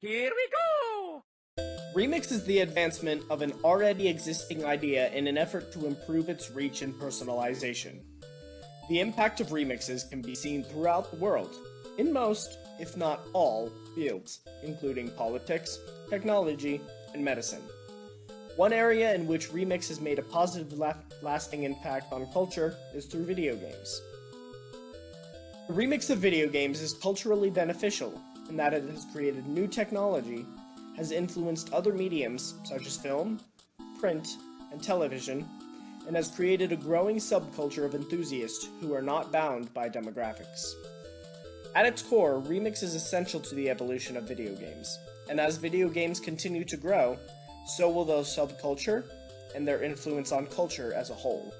Here we go! Remix is the advancement of an already existing idea in an effort to improve its reach and personalization. The impact of remixes can be seen throughout the world, in most, if not all, fields, including politics, technology, and medicine. One area in which remix has made a positive lasting impact on culture is through video games. The remix of video games is culturally beneficial in that it has created new technology, has influenced other mediums such as film, print, and television, and has created a growing subculture of enthusiasts who are not bound by demographics. At its core, remix is essential to the evolution of video games, and as video games continue to grow, so will the subculture and their influence on culture as a whole.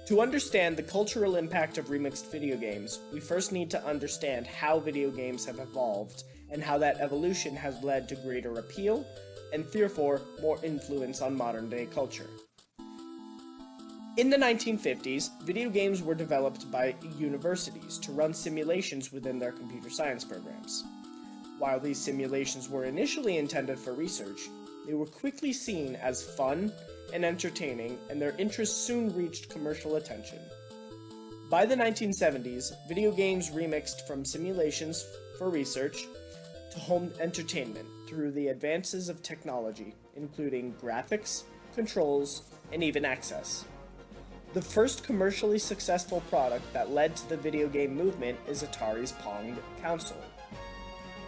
To understand the cultural impact of remixed video games, we first need to understand how video games have evolved and how that evolution has led to greater appeal and therefore more influence on modern-day culture. In the 1950s, video games were developed by universities to run simulations within their computer science programs. While these simulations were initially intended for research, they were quickly seen as fun and entertaining, and their interest soon reached commercial attention. By the 1970s, video games remixed from simulations for research to home entertainment through the advances of technology, including graphics, controls, and even access. The first commercially successful product that led to the video game movement is Atari's Pong console.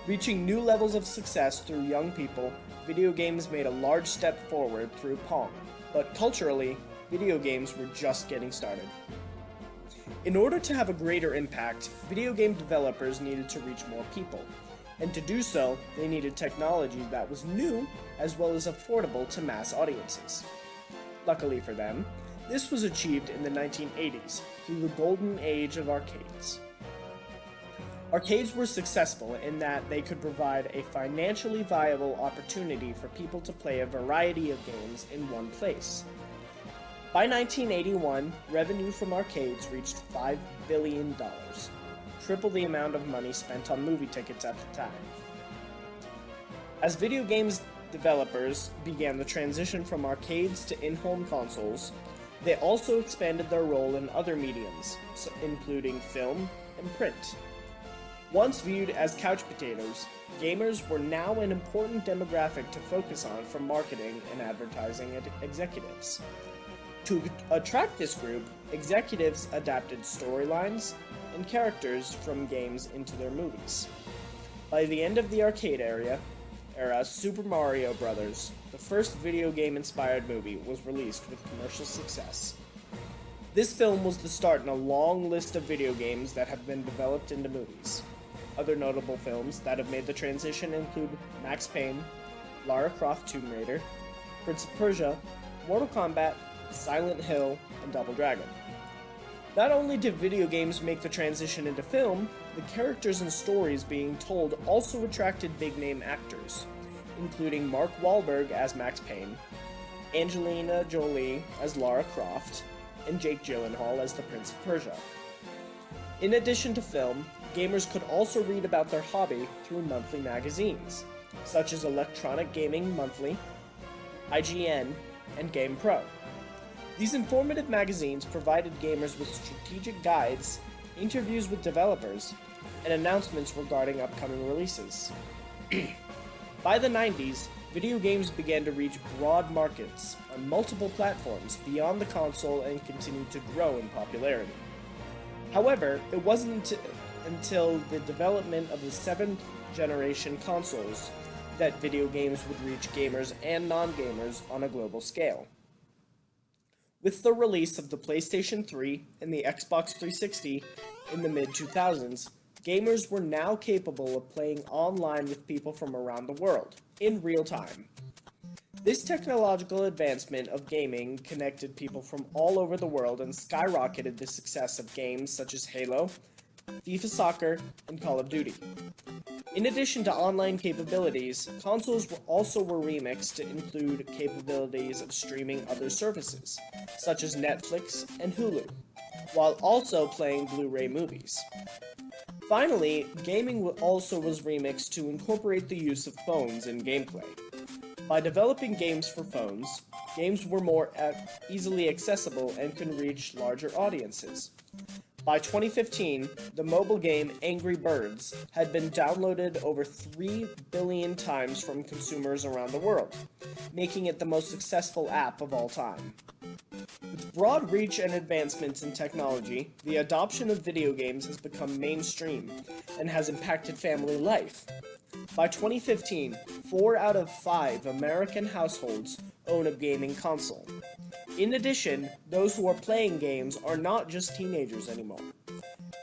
Reaching new levels of success through young people, video games made a large step forward through Pong, but culturally, video games were just getting started. In order to have a greater impact, video game developers needed to reach more people, and to do so, they needed technology that was new as well as affordable to mass audiences. Luckily for them, this was achieved in the 1980s through the golden age of arcades. Arcades were successful in that they could provide a financially viable opportunity for people to play a variety of games in one place. By 1981, revenue from arcades reached $5 billion, triple the amount of money spent on movie tickets at the time. As video games developers began the transition from arcades to in-home consoles, they also expanded their role in other mediums, including film and print. Once viewed as couch potatoes, gamers were now an important demographic to focus on for marketing and advertising executives. To attract this group, executives adapted storylines and characters from games into their movies. By the end of the arcade era, Super Mario Bros., the first video game-inspired movie, was released with commercial success. This film was the start in a long list of video games that have been developed into movies. Other notable films that have made the transition include Max Payne, Lara Croft Tomb Raider, Prince of Persia, Mortal Kombat, Silent Hill, and Double Dragon. Not only did video games make the transition into film, the characters and stories being told also attracted big-name actors, including Mark Wahlberg as Max Payne, Angelina Jolie as Lara Croft, and Jake Gyllenhaal as the Prince of Persia. In addition to film, gamers could also read about their hobby through monthly magazines, such as Electronic Gaming Monthly, IGN, and GamePro. These informative magazines provided gamers with strategic guides, interviews with developers, and announcements regarding upcoming releases. By the 90s, video games began to reach broad markets on multiple platforms beyond the console and continued to grow in popularity. However, it wasn't until the development of the 7th generation consoles that video games would reach gamers and non-gamers on a global scale. With the release of the PlayStation 3 and the Xbox 360 in the mid-2000s, gamers were now capable of playing online with people from around the world, in real time. This technological advancement of gaming connected people from all over the world and skyrocketed the success of games such as Halo, FIFA Soccer, and Call of Duty. In addition to online capabilities, consoles also were remixed to include capabilities of streaming other services, such as Netflix and Hulu, while also playing Blu-ray movies. Finally, gaming also was remixed to incorporate the use of phones in gameplay. By developing games for phones, games were more easily accessible and can reach larger audiences. By 2015, the mobile game Angry Birds had been downloaded over 3 billion times from consumers around the world, making it the most successful app of all time. With broad reach and advancements in technology, the adoption of video games has become mainstream and has impacted family life. By 2015, 4 out of 5 American households own a gaming console. In addition, those who are playing games are not just teenagers anymore.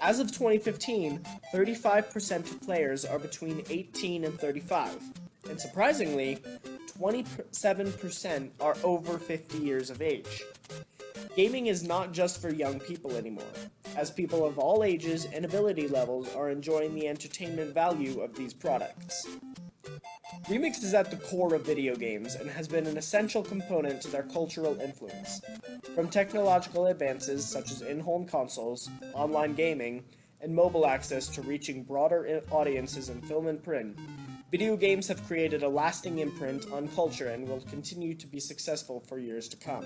As of 2015, 35% of players are between 18 and 35, and surprisingly, 27% are over 50 years of age. Gaming is not just for young people anymore, as people of all ages and ability levels are enjoying the entertainment value of these products. Remix is at the core of video games and has been an essential component to their cultural influence. From technological advances such as in-home consoles, online gaming, and mobile access to reaching broader audiences in film and print, video games have created a lasting imprint on culture and will continue to be successful for years to come.